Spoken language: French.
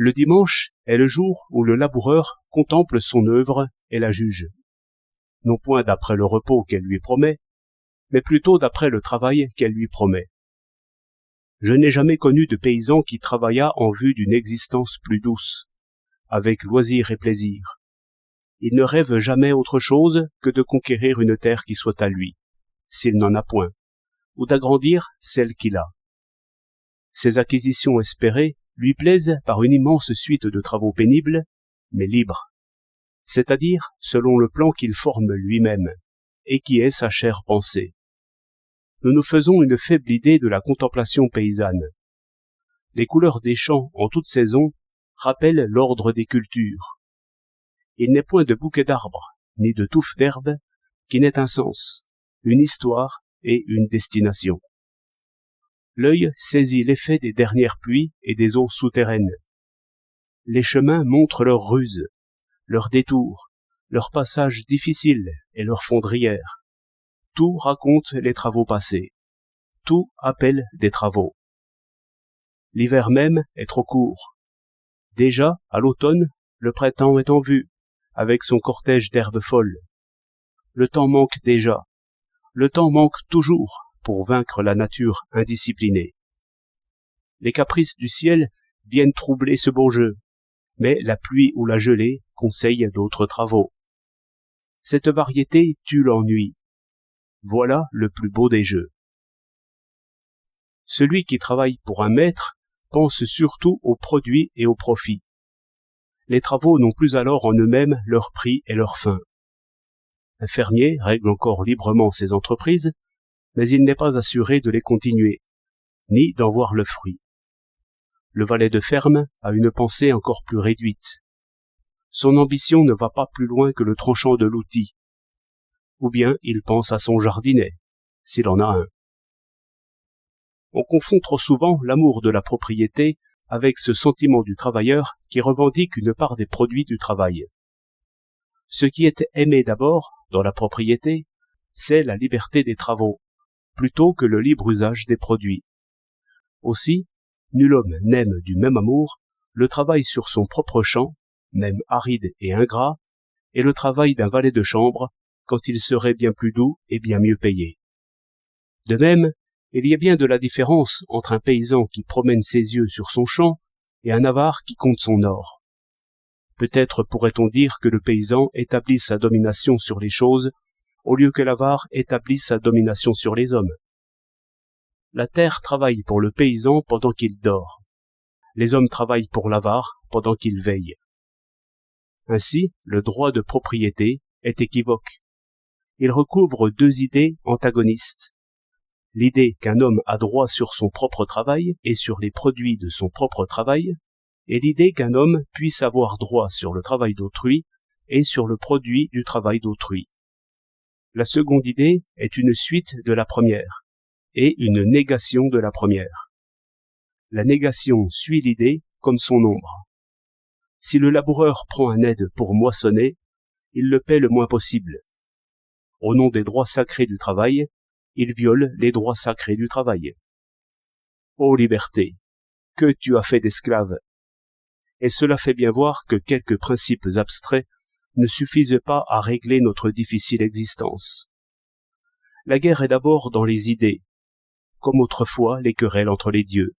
Le dimanche est le jour où le laboureur contemple son œuvre et la juge, non point d'après le repos qu'elle lui promet, mais plutôt d'après le travail qu'elle lui promet. Je n'ai jamais connu de paysan qui travailla en vue d'une existence plus douce, avec loisir et plaisir. Il ne rêve jamais autre chose que de conquérir une terre qui soit à lui, s'il n'en a point, ou d'agrandir celle qu'il a. Ces acquisitions espérées lui plaisent par une immense suite de travaux pénibles, mais libres, c'est-à-dire selon le plan qu'il forme lui-même, et qui est sa chère pensée. Nous nous faisons une faible idée de la contemplation paysanne. Les couleurs des champs en toute saison rappellent l'ordre des cultures. Il n'est point de bouquet d'arbres, ni de touffe d'herbe, qui n'ait un sens, une histoire et une destination. L'œil saisit l'effet des dernières pluies et des eaux souterraines. Les chemins montrent leurs ruses, leurs détours, leurs passages difficiles et leurs fondrières. Tout raconte les travaux passés. Tout appelle des travaux. L'hiver même est trop court. Déjà, à l'automne, le printemps est en vue, avec son cortège d'herbes folles. Le temps manque déjà. Le temps manque toujours pour vaincre la nature indisciplinée. Les caprices du ciel viennent troubler ce beau jeu, mais la pluie ou la gelée conseillent d'autres travaux. Cette variété tue l'ennui. Voilà le plus beau des jeux. Celui qui travaille pour un maître pense surtout au produit et au profit. Les travaux n'ont plus alors en eux-mêmes leur prix et leur fin. Un fermier règle encore librement ses entreprises, mais il n'est pas assuré de les continuer, ni d'en voir le fruit. Le valet de ferme a une pensée encore plus réduite. Son ambition ne va pas plus loin que le tranchant de l'outil. Ou bien il pense à son jardinet, s'il en a un. On confond trop souvent l'amour de la propriété avec ce sentiment du travailleur qui revendique une part des produits du travail. Ce qui est aimé d'abord, dans la propriété, c'est la liberté des travaux, plutôt que le libre usage des produits. Aussi, nul homme n'aime du même amour le travail sur son propre champ, même aride et ingrat, et le travail d'un valet de chambre, quand il serait bien plus doux et bien mieux payé. De même, il y a bien de la différence entre un paysan qui promène ses yeux sur son champ et un avare qui compte son or. Peut-être pourrait-on dire que le paysan établit sa domination sur les choses au lieu que l'avare établisse sa domination sur les hommes. La terre travaille pour le paysan pendant qu'il dort. Les hommes travaillent pour l'avare pendant qu'il veille. Ainsi, le droit de propriété est équivoque. Il recouvre deux idées antagonistes. L'idée qu'un homme a droit sur son propre travail et sur les produits de son propre travail, et l'idée qu'un homme puisse avoir droit sur le travail d'autrui et sur le produit du travail d'autrui. La seconde idée est une suite de la première, et une négation de la première. La négation suit l'idée comme son ombre. Si le laboureur prend un aide pour moissonner, il le paie le moins possible. Au nom des droits sacrés du travail, il viole les droits sacrés du travail. Ô liberté, que tu as fait d'esclaves! Et cela fait bien voir que quelques principes abstraits ne suffisent pas à régler notre difficile existence. La guerre est d'abord dans les idées, comme autrefois les querelles entre les dieux.